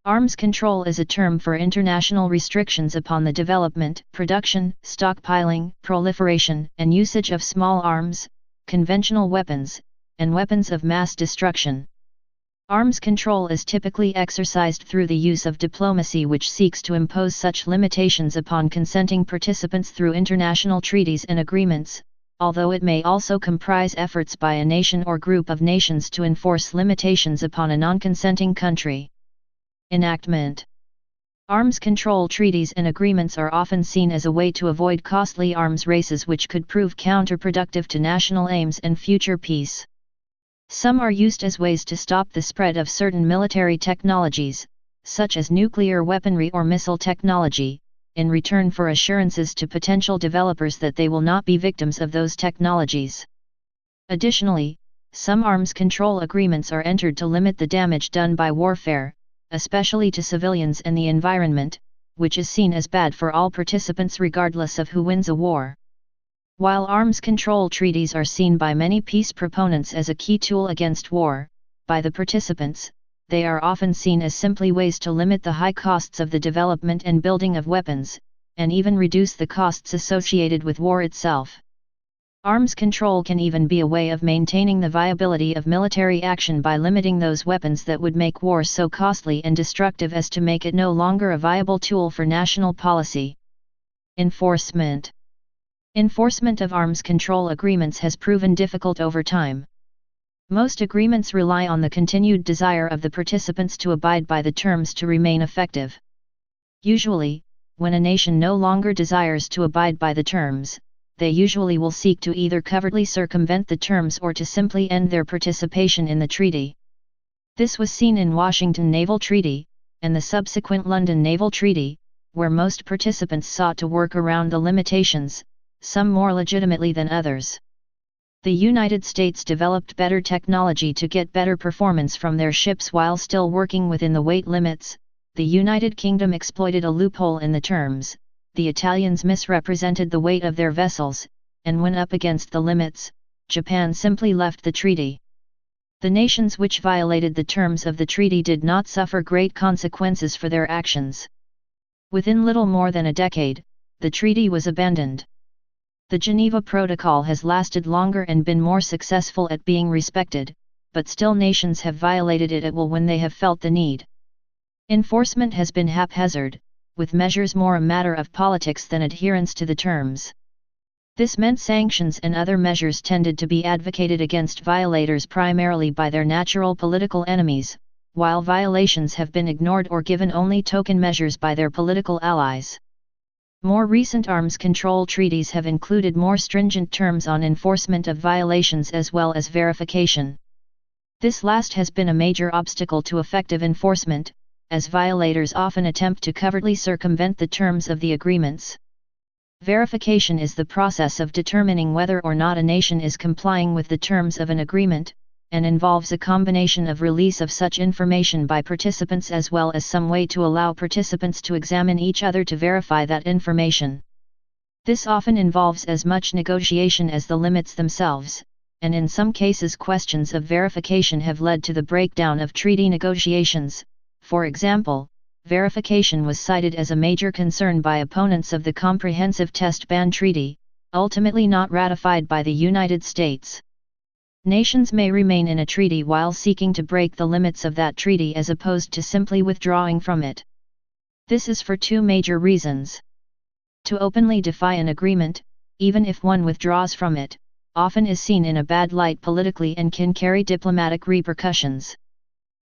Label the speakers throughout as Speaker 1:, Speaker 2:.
Speaker 1: Arms control is a term for international restrictions upon the development, production, stockpiling, proliferation, and usage of small arms, conventional weapons, and weapons of mass destruction. Arms control is typically exercised through the use of diplomacy, which seeks to impose such limitations upon consenting participants through international treaties and agreements, although it may also comprise efforts by a nation or group of nations to enforce limitations upon a non-consenting country. Enactment. Arms control treaties and agreements are often seen as a way to avoid costly arms races which could prove counterproductive to national aims and future peace. Some are used as ways to stop the spread of certain military technologies, such as nuclear weaponry or missile technology, in return for assurances to potential developers that they will not be victims of those technologies. Additionally, some arms control agreements are entered to limit the damage done by warfare, especially to civilians and the environment, which is seen as bad for all participants regardless of who wins a war. While arms control treaties are seen by many peace proponents as a key tool against war, by the participants, they are often seen as simply ways to limit the high costs of the development and building of weapons, and even reduce the costs associated with war itself. Arms control can even be a way of maintaining the viability of military action by limiting those weapons that would make war so costly and destructive as to make it no longer a viable tool for national policy. Enforcement. Enforcement of arms control agreements has proven difficult over time. Most agreements rely on the continued desire of the participants to abide by the terms to remain effective. Usually, when a nation no longer desires to abide by the terms, they usually will seek to either covertly circumvent the terms or to simply end their participation in the treaty. This was seen in Washington Naval Treaty, and the subsequent London Naval Treaty, where most participants sought to work around the limitations, some more legitimately than others. The United States developed better technology to get better performance from their ships while still working within the weight limits. The United Kingdom exploited a loophole in the terms. The Italians misrepresented the weight of their vessels, and went up against the limits. Japan simply left the treaty. The nations which violated the terms of the treaty did not suffer great consequences for their actions. Within little more than a decade, the treaty was abandoned. The Geneva Protocol has lasted longer and been more successful at being respected, but still nations have violated it at will when they have felt the need. Enforcement has been haphazard, with measures more a matter of politics than adherence to the terms. This meant sanctions and other measures tended to be advocated against violators primarily by their natural political enemies, while violations have been ignored or given only token measures by their political allies. More recent arms control treaties have included more stringent terms on enforcement of violations as well as verification. This last has been a major obstacle to effective enforcement, as violators often attempt to covertly circumvent the terms of the agreements. Verification is the process of determining whether or not a nation is complying with the terms of an agreement, and involves a combination of release of such information by participants as well as some way to allow participants to examine each other to verify that information. This often involves as much negotiation as the limits themselves, and in some cases questions of verification have led to the breakdown of treaty negotiations. For example, verification was cited as a major concern by opponents of the Comprehensive Test Ban Treaty, ultimately not ratified by the United States. Nations may remain in a treaty while seeking to break the limits of that treaty as opposed to simply withdrawing from it. This is for two major reasons. To openly defy an agreement, even if one withdraws from it, often is seen in a bad light politically and can carry diplomatic repercussions.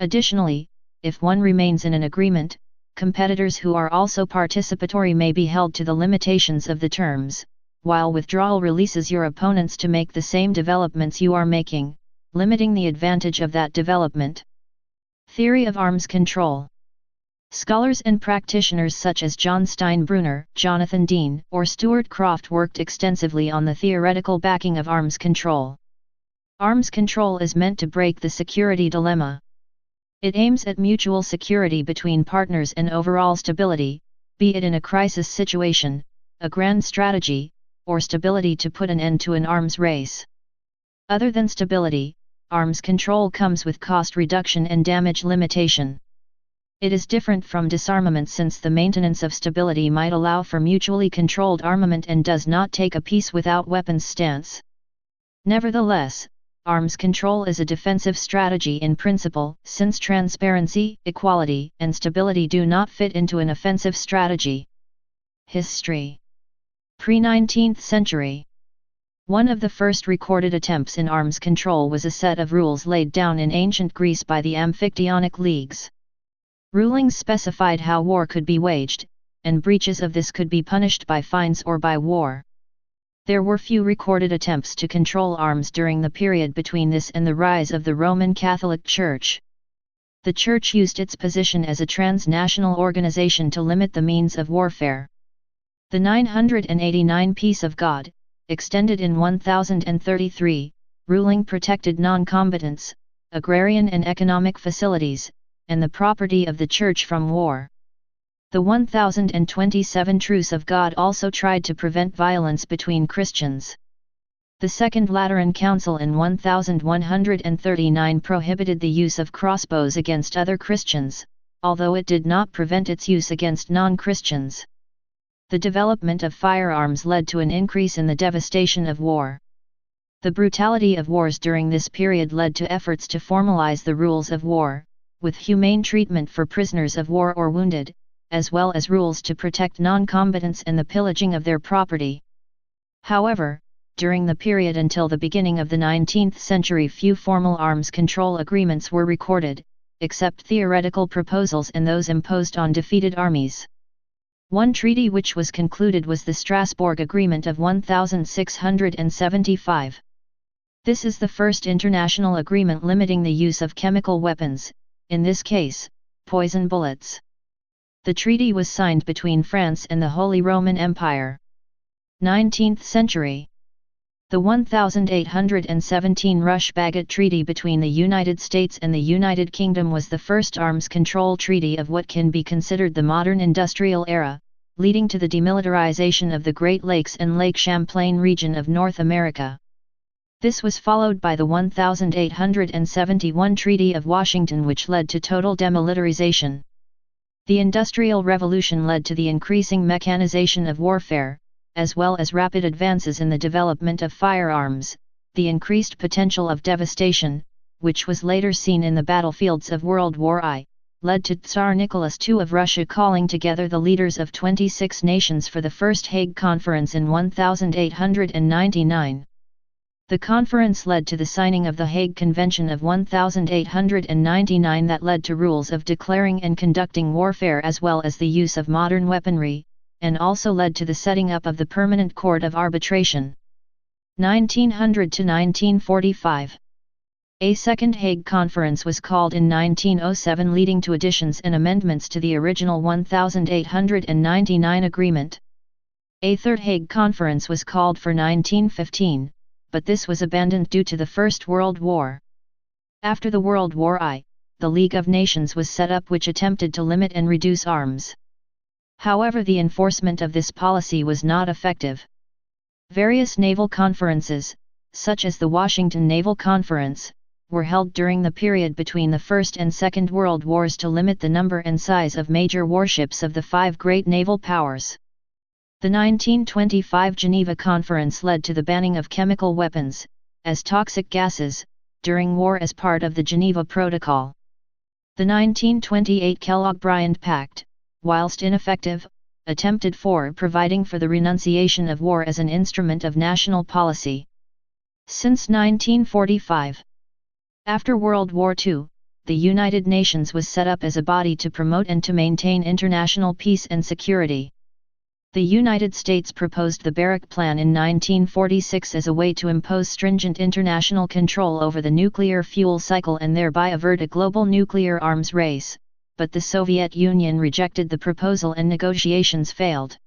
Speaker 1: Additionally, if one remains in an agreement, competitors who are also participatory may be held to the limitations of the terms, while withdrawal releases your opponents to make the same developments you are making, limiting the advantage of that development. Theory of arms control. Scholars and practitioners such as John Steinbrunner, Jonathan Dean, or Stuart Croft worked extensively on the theoretical backing of arms control. Arms control is meant to break the security dilemma. It aims at mutual security between partners and overall stability, be it in a crisis situation, a grand strategy, or stability to put an end to an arms race. Other than stability, arms control comes with cost reduction and damage limitation. It is different from disarmament since the maintenance of stability might allow for mutually controlled armament and does not take a peace without weapons stance. Nevertheless, arms control is a defensive strategy in principle, since transparency, equality, and stability do not fit into an offensive strategy. History. Pre-19th century. One of the first recorded attempts in arms control was a set of rules laid down in ancient Greece by the Amphictyonic leagues. Rulings specified how war could be waged, and breaches of this could be punished by fines or by war. There were few recorded attempts to control arms during the period between this and the rise of the Roman Catholic Church. The Church used its position as a transnational organization to limit the means of warfare. The 989 Peace of God, extended in 1033, ruling protected non-combatants, agrarian and economic facilities, and the property of the Church from war. The 1027 Truce of God also tried to prevent violence between Christians. The Second Lateran Council in 1139 prohibited the use of crossbows against other Christians, although it did not prevent its use against non-Christians. The development of firearms led to an increase in the devastation of war. The brutality of wars during this period led to efforts to formalize the rules of war, with humane treatment for prisoners of war or wounded, as well as rules to protect non-combatants and the pillaging of their property. However, during the period until the beginning of the 19th century few formal arms control agreements were recorded, except theoretical proposals and those imposed on defeated armies. One treaty which was concluded was the Strasbourg Agreement of 1675. This is the first international agreement limiting the use of chemical weapons, in this case, poison bullets. The treaty was signed between France and the Holy Roman Empire. 19th century. The 1817 Rush-Bagot Treaty between the United States and the United Kingdom was the first arms control treaty of what can be considered the modern industrial era, leading to the demilitarization of the Great Lakes and Lake Champlain region of North America. This was followed by the 1871 Treaty of Washington, which led to total demilitarization. The Industrial Revolution led to the increasing mechanization of warfare, as well as rapid advances in the development of firearms, the increased potential of devastation, which was later seen in the battlefields of World War I, led to Tsar Nicholas II of Russia calling together the leaders of 26 nations for the First Hague Conference in 1899. The conference led to the signing of the Hague Convention of 1899 that led to rules of declaring and conducting warfare as well as the use of modern weaponry, and also led to the setting up of the Permanent Court of Arbitration. 1900 to 1945. A second Hague Conference was called in 1907, leading to additions and amendments to the original 1899 agreement. A third Hague Conference was called for 1915. But this was abandoned due to the First World War. After the World War I, the League of Nations was set up, which attempted to limit and reduce arms. However, the enforcement of this policy was not effective. Various naval conferences, such as the Washington Naval Conference, were held during the period between the First and Second World Wars to limit the number and size of major warships of the five great naval powers. The 1925 Geneva Conference led to the banning of chemical weapons, as toxic gases, during war as part of the Geneva Protocol. The 1928 Kellogg-Briand Pact, whilst ineffective, attempted for providing for the renunciation of war as an instrument of national policy. Since 1945. After World War II, the United Nations was set up as a body to promote and to maintain international peace and security. The United States proposed the Barrack Plan in 1946 as a way to impose stringent international control over the nuclear fuel cycle and thereby avert a global nuclear arms race, but the Soviet Union rejected the proposal and negotiations failed.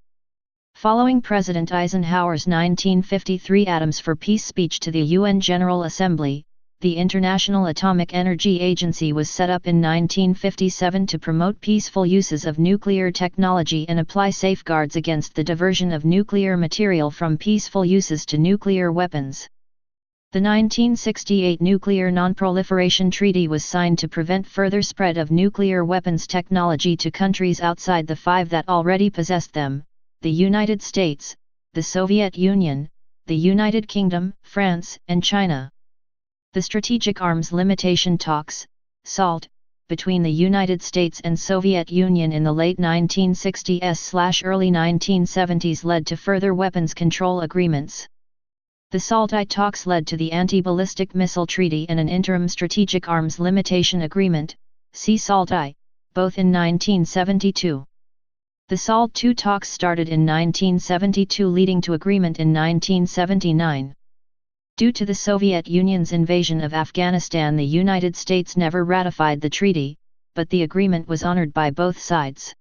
Speaker 1: Following President Eisenhower's 1953 Atoms for Peace speech to the UN General Assembly, the International Atomic Energy Agency was set up in 1957 to promote peaceful uses of nuclear technology and apply safeguards against the diversion of nuclear material from peaceful uses to nuclear weapons. The 1968 Nuclear Non-Proliferation Treaty was signed to prevent further spread of nuclear weapons technology to countries outside the five that already possessed them: the United States, the Soviet Union, the United Kingdom, France, and China. The Strategic Arms Limitation Talks, SALT, between the United States and Soviet Union in the late 1960s/early 1970s led to further weapons control agreements. The SALT-I talks led to the Anti-Ballistic Missile Treaty and an Interim Strategic Arms Limitation Agreement, see SALT-I, both in 1972. The SALT-II talks started in 1972 leading to agreement in 1979. Due to the Soviet Union's invasion of Afghanistan, the United States never ratified the treaty, but the agreement was honored by both sides.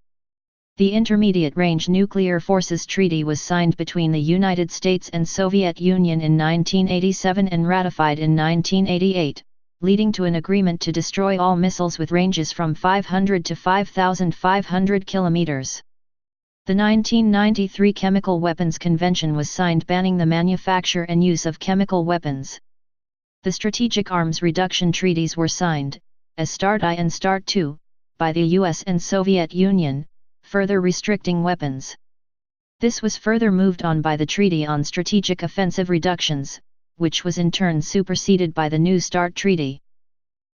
Speaker 1: The Intermediate Range Nuclear Forces Treaty was signed between the United States and Soviet Union in 1987 and ratified in 1988, leading to an agreement to destroy all missiles with ranges from 500 to 5,500 kilometers. The 1993 Chemical Weapons Convention was signed banning the manufacture and use of chemical weapons. The Strategic Arms Reduction Treaties were signed, as START-I and START-II, by the US and Soviet Union, further restricting weapons. This was further moved on by the Treaty on Strategic Offensive Reductions, which was in turn superseded by the new START Treaty.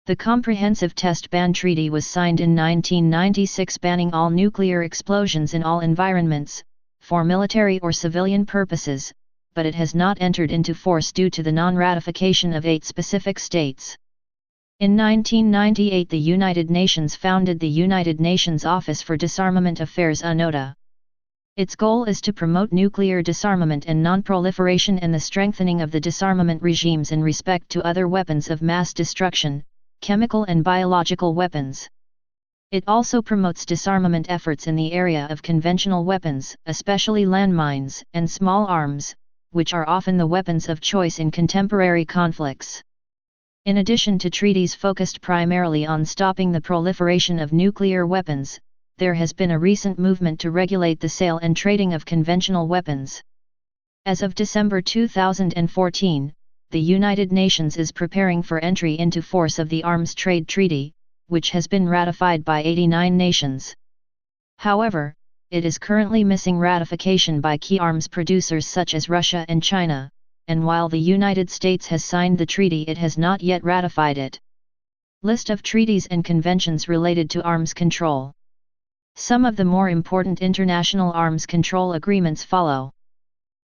Speaker 1: The Comprehensive Test Ban Treaty was signed in 1996 banning all nuclear explosions in all environments, for military or civilian purposes, but it has not entered into force due to the non-ratification of 8 specific states. In 1998 the United Nations founded the United Nations Office for Disarmament Affairs UNODA. Its goal is to promote nuclear disarmament and non-proliferation and the strengthening of the disarmament regimes in respect to other weapons of mass destruction, chemical and biological weapons. It also promotes disarmament efforts in the area of conventional weapons, especially landmines and small arms, which are often the weapons of choice in contemporary conflicts. In addition to treaties focused primarily on stopping the proliferation of nuclear weapons, there has been a recent movement to regulate the sale and trading of conventional weapons. As of December 2014, the United Nations is preparing for entry into force of the Arms Trade Treaty, which has been ratified by 89 nations. However, it is currently missing ratification by key arms producers such as Russia and China, and while the United States has signed the treaty, it has not yet ratified it. List of treaties and conventions related to arms control. Some of the more important international arms control agreements follow.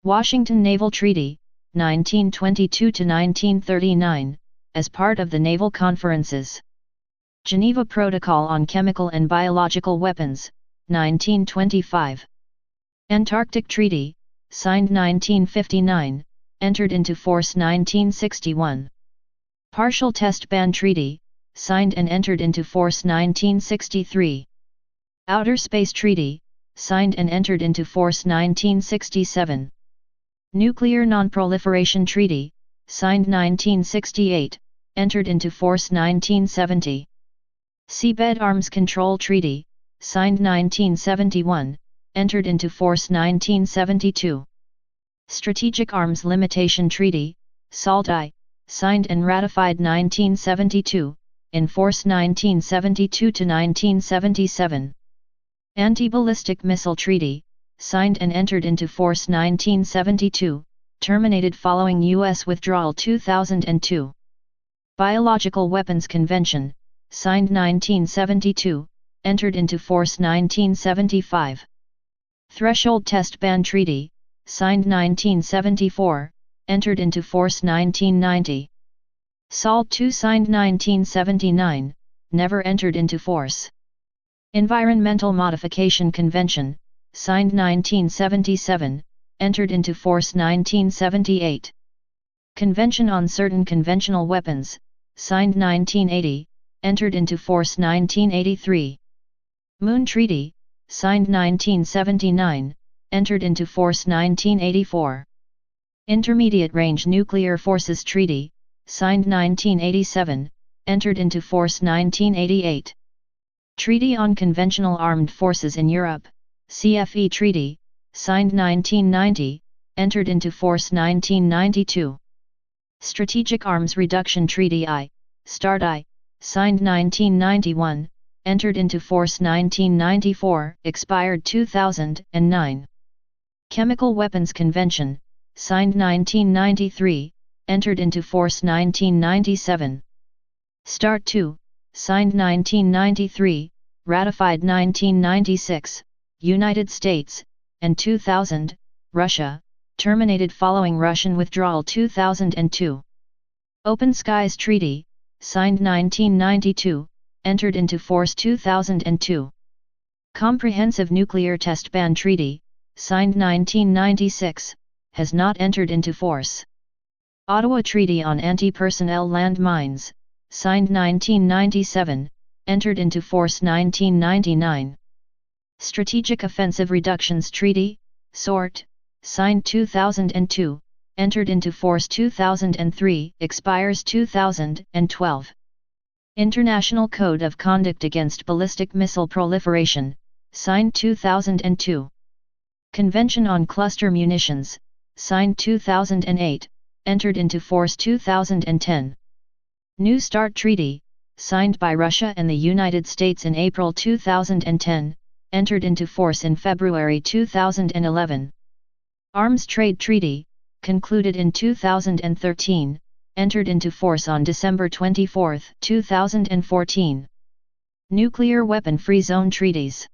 Speaker 1: Washington Naval Treaty, 1922–1939, as part of the Naval Conferences. Geneva Protocol on Chemical and Biological Weapons, 1925. Antarctic Treaty, signed 1959, entered into force 1961. Partial Test Ban Treaty, signed and entered into force 1963. Outer Space Treaty, signed and entered into force 1967. Nuclear Non-Proliferation Treaty, signed 1968, entered into force 1970. Seabed Arms Control Treaty, signed 1971, entered into force 1972. Strategic Arms Limitation Treaty, SALT-I, signed and ratified 1972, in force 1972–1977. Anti-Ballistic Missile Treaty, signed and entered into force 1972, terminated following U.S. withdrawal 2002. Biological Weapons Convention, signed 1972, entered into force 1975. Threshold Test Ban Treaty, signed 1974, entered into force 1990. SALT-II signed 1979, never entered into force. Environmental Modification Convention, signed 1977, entered into force 1978. Convention on Certain Conventional Weapons, signed 1980, entered into force 1983. Moon Treaty, signed 1979, entered into force 1984. Intermediate Range Nuclear Forces Treaty, signed 1987, entered into force 1988. Treaty on Conventional Armed Forces in Europe, CFE Treaty, signed 1990, entered into force 1992. Strategic Arms Reduction Treaty I, START I, signed 1991, entered into force 1994, expired 2009. Chemical Weapons Convention, signed 1993, entered into force 1997. START II, signed 1993, ratified 1996, United States, and 2000, Russia, terminated following Russian withdrawal 2002. Open Skies Treaty, signed 1992, entered into force 2002. Comprehensive Nuclear Test Ban Treaty, signed 1996, has not entered into force. Ottawa Treaty on Anti-Personnel Land Mines, signed 1997, entered into force 1999. Strategic Offensive Reductions Treaty, SORT, signed 2002, entered into force 2003, expires 2012. International Code of Conduct Against Ballistic Missile Proliferation, signed 2002. Convention on Cluster Munitions, signed 2008, entered into force 2010. New START Treaty, signed by Russia and the United States in April 2010, entered into force in February 2011. Arms Trade Treaty, concluded in 2013, entered into force on December 24, 2014. Nuclear Weapon-Free Zone Treaties.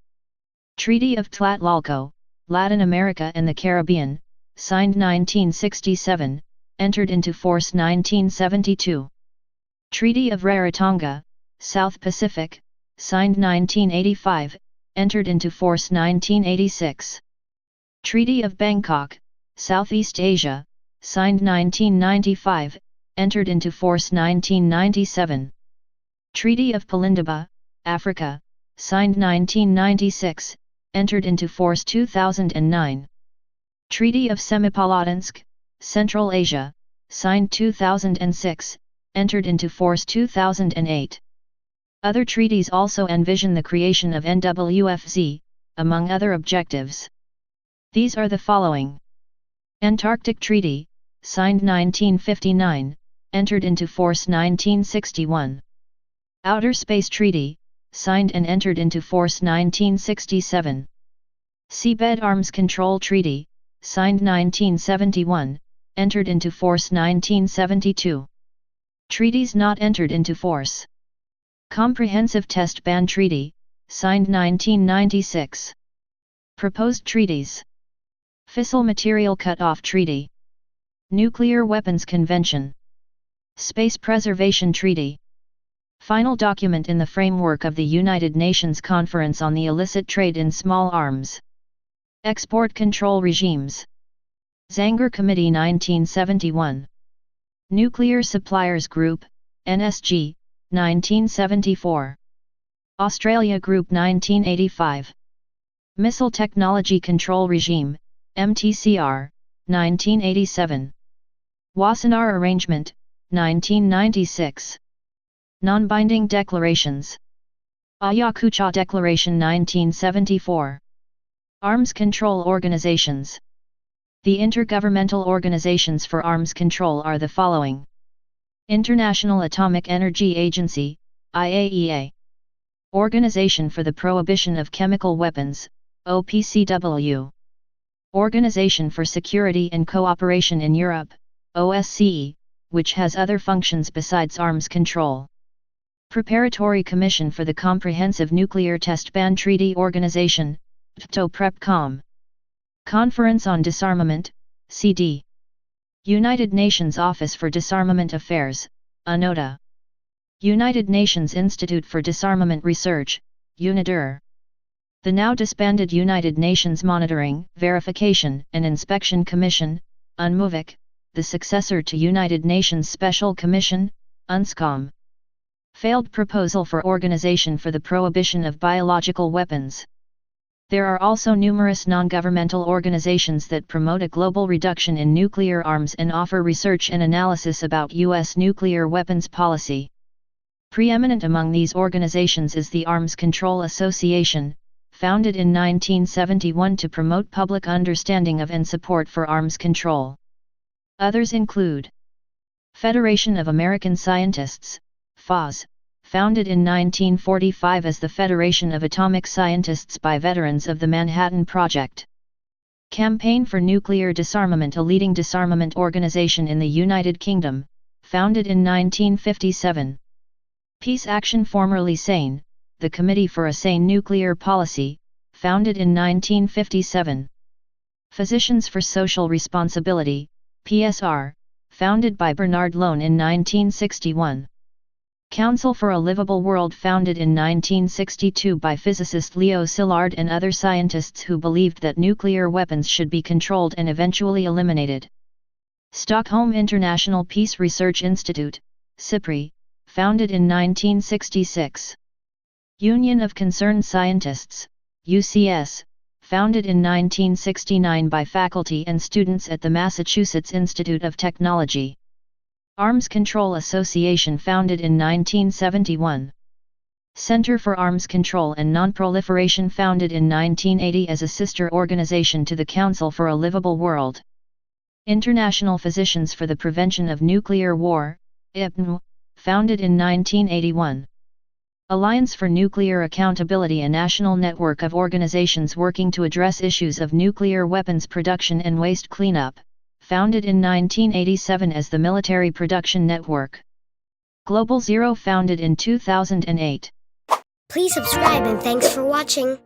Speaker 1: Treaty of Tlatelolco, Latin America and the Caribbean, signed 1967, entered into force 1972. Treaty of Rarotonga, South Pacific, signed 1985, entered into force 1986. Treaty of Bangkok, Southeast Asia, signed 1995, entered into force 1997. Treaty of Palindaba, Africa, signed 1996, entered into force 2009. Treaty of Semipalatinsk, Central Asia, signed 2006, entered into force 2008. Other treaties also envision the creation of NWFZ, among other objectives. These are the following. Antarctic Treaty, signed 1959, entered into force 1961. Outer Space Treaty, signed and entered into force 1967. Seabed Arms Control Treaty, signed 1971, entered into force 1972. Treaties not entered into force. Comprehensive Test Ban Treaty, signed 1996. Proposed treaties. Fissile Material Cut-Off Treaty. Nuclear Weapons Convention. Space Preservation Treaty. Final document in the framework of the United Nations Conference on the Illicit Trade in Small Arms. Export Control Regimes. Zanger Committee 1971. Nuclear Suppliers Group, NSG, 1974. Australia Group 1985. Missile Technology Control Regime, MTCR, 1987. Wassenaar Arrangement, 1996. Non-binding declarations. Ayacucho Declaration 1974. Arms Control Organizations. The intergovernmental organizations for arms control are the following. International Atomic Energy Agency, IAEA. Organization for the Prohibition of Chemical Weapons, OPCW. Organization for Security and Cooperation in Europe, OSCE, which has other functions besides arms control. Preparatory Commission for the Comprehensive Nuclear Test Ban Treaty Organization, PTO-PrepCom. Conference on Disarmament, CD. United Nations Office for Disarmament Affairs, UNODA. United Nations Institute for Disarmament Research, UNIDIR. The now disbanded United Nations Monitoring, Verification and Inspection Commission, UNMOVIC, the successor to United Nations Special Commission, UNSCOM. Failed proposal for Organization for the Prohibition of Biological Weapons. There are also numerous non-governmental organizations that promote a global reduction in nuclear arms and offer research and analysis about U.S. nuclear weapons policy. Preeminent among these organizations is the Arms Control Association, founded in 1971 to promote public understanding of and support for arms control. Others include Federation of American Scientists, FAS, founded in 1945 as the Federation of Atomic Scientists by veterans of the Manhattan Project. Campaign for Nuclear Disarmament, a leading disarmament organization in the United Kingdom, founded in 1957. Peace Action, formerly SANE, the Committee for a Sane Nuclear Policy, founded in 1957. Physicians for Social Responsibility, PSR, founded by Bernard Loan in 1961. Council for a Livable World, founded in 1962 by physicist Leo Szilard and other scientists who believed that nuclear weapons should be controlled and eventually eliminated. Stockholm International Peace Research Institute, SIPRI, founded in 1966. Union of Concerned Scientists, UCS, founded in 1969 by faculty and students at the Massachusetts Institute of Technology. Arms Control Association, founded in 1971. Center for Arms Control and Non-Proliferation, founded in 1980 as a sister organization to the Council for a Livable World. International Physicians for the Prevention of Nuclear War, IPNW, founded in 1981. Alliance for Nuclear Accountability, a national network of organizations working to address issues of nuclear weapons production and waste cleanup, founded in 1987 as the Military Production Network. Global Zero, founded in 2008.
Speaker 2: Please subscribe and thanks for watching.